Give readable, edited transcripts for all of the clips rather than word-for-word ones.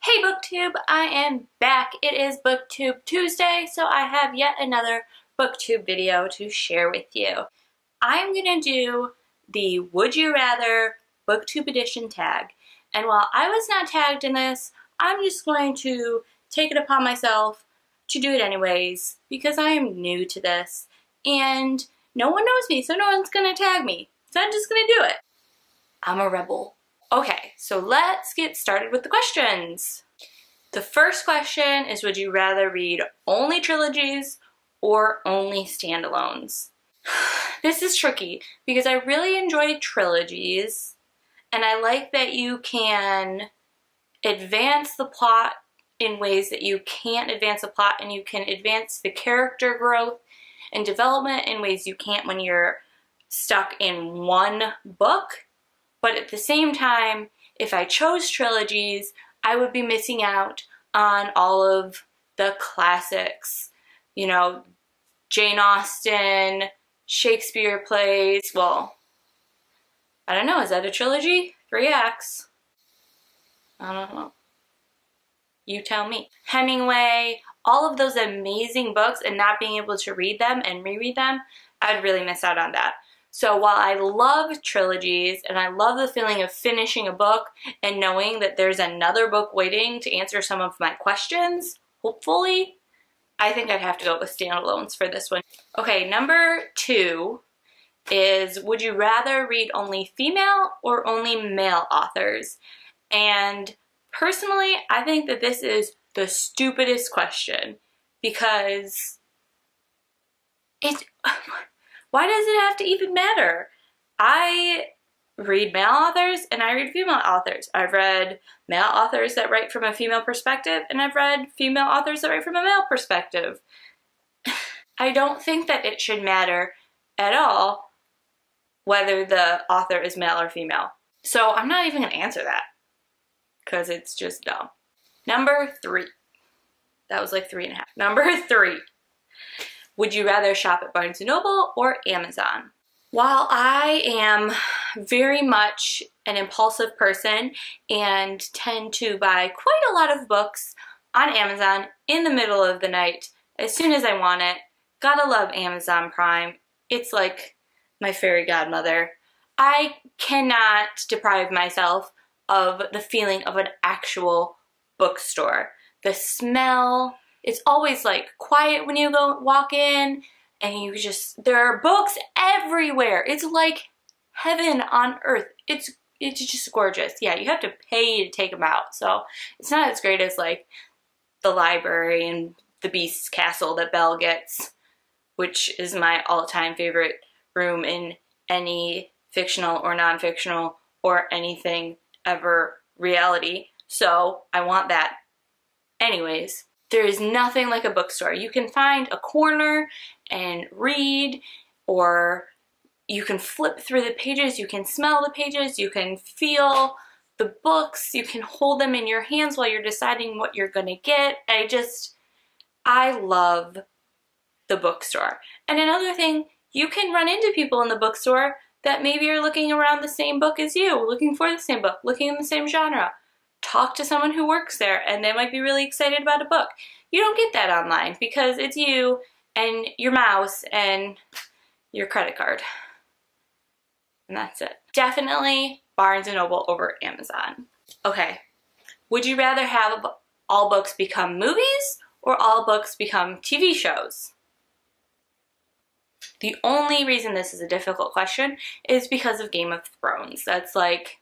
Hey Booktube, I am back. It is Booktube Tuesday, so I have yet another Booktube video to share with you. I'm gonna do the Would You Rather Booktube edition tag, and while I was not tagged in this, I'm just going to take it upon myself to do it anyways because I am new to this and no one knows me, so no one's gonna tag me. So I'm just gonna do it. I'm a rebel. Okay, so let's get started with the questions. The first question is, would you rather read only trilogies or only standalones? This is tricky because I really enjoy trilogies and I like that you can advance the plot in ways that you can't advance the plot, and you can advance the character growth and development in ways you can't when you're stuck in one book. But at the same time, if I chose trilogies, I would be missing out on all of the classics. You know, Jane Austen, Shakespeare plays. Well, I don't know, is that a trilogy? 3 acts. I don't know. You tell me. Hemingway, all of those amazing books, and not being able to read them and reread them, I'd really miss out on that. So while I love trilogies and I love the feeling of finishing a book and knowing that there's another book waiting to answer some of my questions, hopefully, I think I'd have to go with standalones for this one. Okay, number 2 is, would you rather read only female or only male authors? And personally, I think that this is the stupidest question because why does it have to even matter? I read male authors and I read female authors. I've read male authors that write from a female perspective, and I've read female authors that write from a male perspective. I don't think that it should matter at all whether the author is male or female. So I'm not even going to answer that because it's just dumb. Number 3. That was like 3.5. Number 3. Would you rather shop at Barnes & Noble or Amazon? While I am very much an impulsive person and tend to buy quite a lot of books on Amazon in the middle of the night as soon as I want it, gotta love Amazon Prime. It's like my fairy godmother. I cannot deprive myself of the feeling of an actual bookstore. The smell. It's always like quiet when you walk in, and there are books everywhere. It's like heaven on earth. It's just gorgeous. Yeah, you have to pay to take them out, so it's not as great as like the library and the Beast's Castle that Belle gets, which is my all-time favorite room in any fictional or non-fictional or anything ever reality. So I want that. Anyways. There is nothing like a bookstore. You can find a corner and read, or you can flip through the pages, you can smell the pages, you can feel the books, you can hold them in your hands while you're deciding what you're gonna get. I love the bookstore. And another thing, you can run into people in the bookstore that maybe are looking around the same book as you, looking for the same book, looking in the same genre. Talk to someone who works there and they might be really excited about a book. You don't get that online because it's you and your mouse and your credit card. And that's it. Definitely Barnes & Noble over Amazon. Okay, would you rather have all books become movies or all books become TV shows? The only reason this is a difficult question is because of Game of Thrones. That's like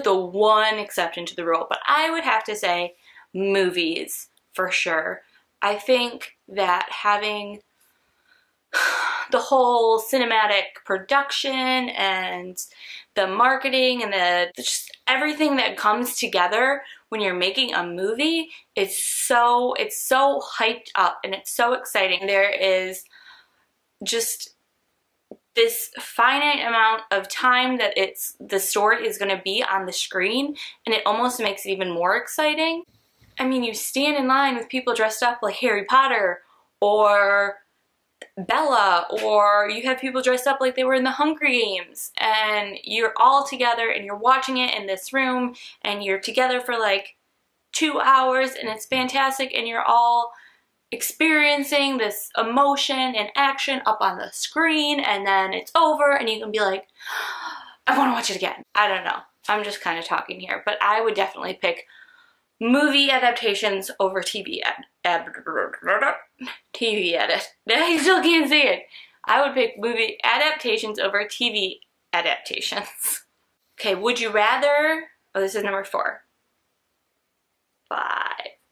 the one exception to the rule, but I would have to say movies for sure. I think that having the whole cinematic production and the marketing and just everything that comes together when you're making a movie is so hyped up and it's so exciting. There is just this finite amount of time that the story is going to be on the screen, and it almost makes it even more exciting. I mean, you stand in line with people dressed up like Harry Potter or Bella, or you have people dressed up like they were in the Hunger Games, and you're all together and you're watching it in this room and you're together for like 2 hours and it's fantastic and you're all experiencing this emotion and action up on the screen, and then it's over and you can be like, I want to watch it again. I don't know. I'm just kind of talking here, but I would definitely pick movie adaptations over TV edit. I still can't say it. I would pick movie adaptations over TV adaptations. Okay, would you rather, oh, this is number 4. 5.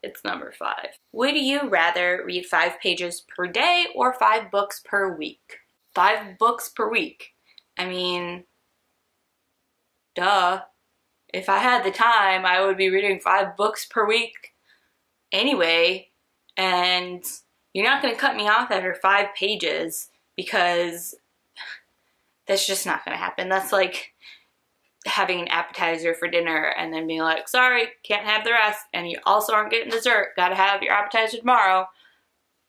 It's number 5. Would you rather read 5 pages per day or 5 books per week? 5 books per week. I mean, duh. If I had the time, I would be reading 5 books per week anyway, and you're not going to cut me off after 5 pages because that's just not going to happen. That's like having an appetizer for dinner and then being like, sorry, can't have the rest, and you also aren't getting dessert. Gotta have your appetizer tomorrow,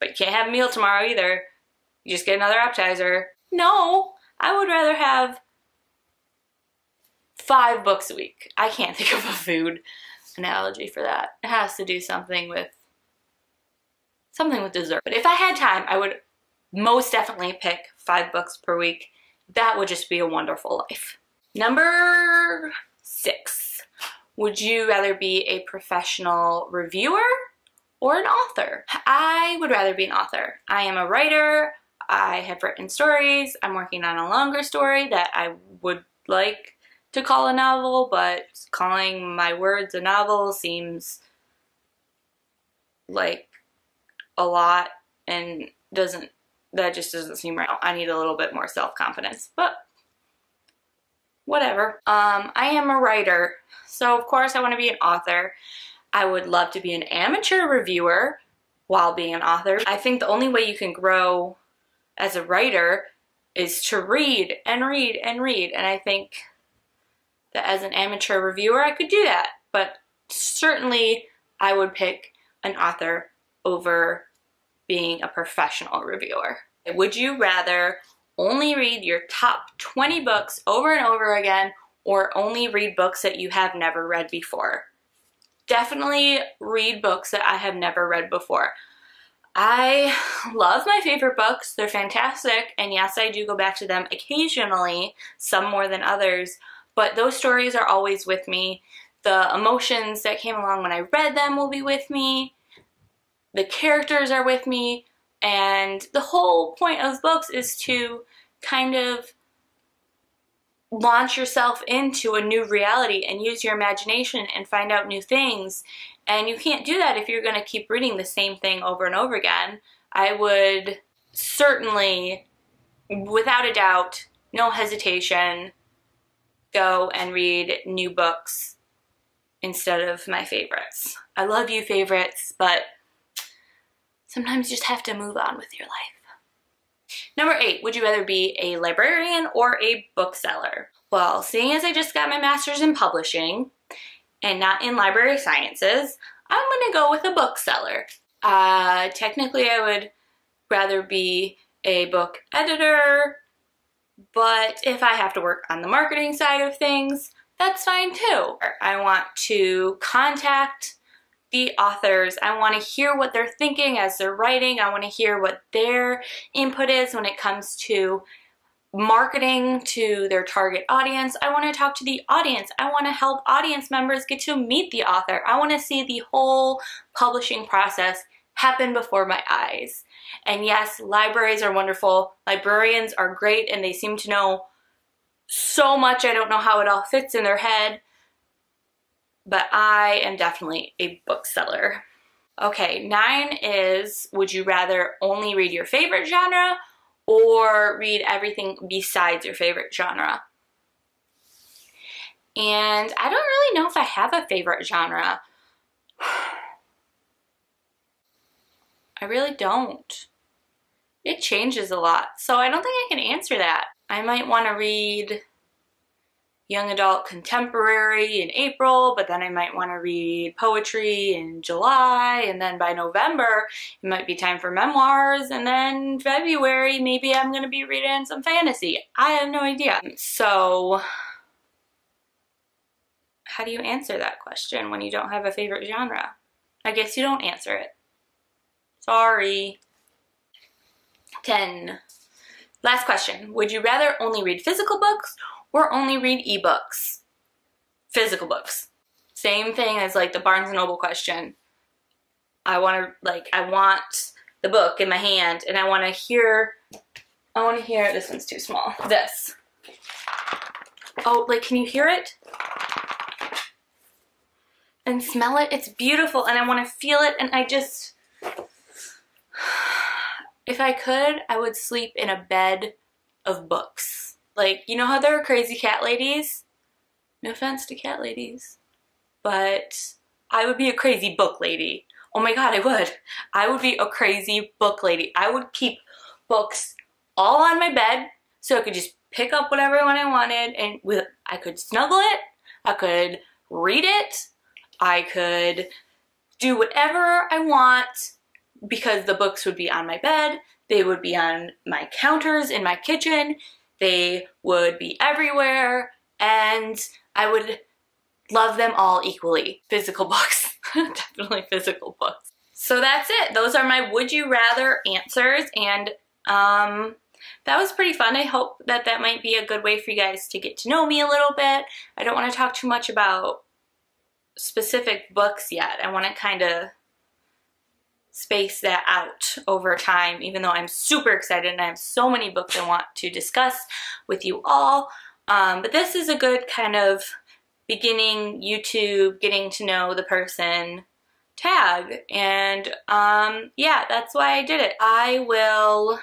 but you can't have a meal tomorrow either. You just get another appetizer. No, I would rather have 5 books a week. I can't think of a food analogy for that. It has to do something with dessert. But if I had time, I would most definitely pick 5 books per week. That would just be a wonderful life. Number 6. Would you rather be a professional reviewer or an author? I would rather be an author. I am a writer. I have written stories. I'm working on a longer story that I would like to call a novel, but calling my words a novel seems like a lot and that just doesn't seem right. I need a little bit more self-confidence, but whatever. I am a writer, so of course I want to be an author. I would love to be an amateur reviewer while being an author. I think the only way you can grow as a writer is to read and read and read, and I think that as an amateur reviewer I could do that, but certainly I would pick an author over being a professional reviewer. Would you rather only read your top 20 books over and over again, or only read books that you have never read before? Definitely read books that I have never read before. I love my favorite books. They're fantastic, and yes, I do go back to them occasionally, some more than others, but those stories are always with me. The emotions that came along when I read them will be with me. The characters are with me. And the whole point of books is to kind of launch yourself into a new reality and use your imagination and find out new things. And you can't do that if you're going to keep reading the same thing over and over again. I would certainly, without a doubt, no hesitation, go and read new books instead of my favorites. I love you favorites, but sometimes you just have to move on with your life. Number 8, would you rather be a librarian or a bookseller? Well, seeing as I just got my master's in publishing and not in library sciences, I'm gonna go with a bookseller. Technically I would rather be a book editor, but if I have to work on the marketing side of things, that's fine too. I want to contact the authors. I want to hear what they're thinking as they're writing. I want to hear what their input is when it comes to marketing to their target audience. I want to talk to the audience. I want to help audience members get to meet the author. I want to see the whole publishing process happen before my eyes. And yes, libraries are wonderful. Librarians are great, and they seem to know so much. I don't know how it all fits in their head, but I am definitely a bookseller. Okay, 9 is, would you rather only read your favorite genre or read everything besides your favorite genre? And I don't really know if I have a favorite genre. I really don't. It changes a lot, so I don't think I can answer that. I might want to read young adult contemporary in April, but then I might want to read poetry in July, and then by November it might be time for memoirs, and then February maybe I'm going to be reading some fantasy. I have no idea. So how do you answer that question when you don't have a favorite genre? I guess you don't answer it. Sorry. 10. Last question. Would you rather only read physical books or only read ebooks? Physical books. Same thing as like the Barnes & Noble question. I want the book in my hand and I want to hear, this one's too small, this. Oh, like, can you hear it? And smell it? It's beautiful and I want to feel it, and I just, if I could, I would sleep in a bed of books. Like, you know how there are crazy cat ladies? No offense to cat ladies, but I would be a crazy book lady. Oh my god, I would. I would be a crazy book lady. I would keep books all on my bed so I could just pick up whatever one I wanted, and I could snuggle it, I could read it, I could do whatever I want because the books would be on my bed, they would be on my counters in my kitchen, they would be everywhere, and I would love them all equally. Physical books. Definitely physical books. So that's it. Those are my would you rather answers, and that was pretty fun. I hope that that might be a good way for you guys to get to know me a little bit. I don't want to talk too much about specific books yet. I want to kind of space that out over time, even though I'm super excited and I have so many books I want to discuss with you all. But this is a good kind of beginning YouTube, getting to know the person tag, and yeah, that's why I did it. I will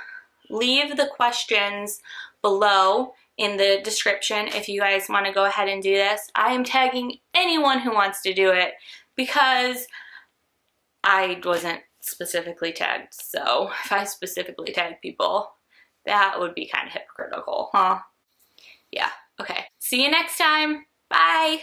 leave the questions below in the description if you guys want to go ahead and do this. I am tagging anyone who wants to do it because I wasn't specifically tagged, so if I specifically tag people, that would be kind of hypocritical, huh? Yeah, okay. See you next time. Bye!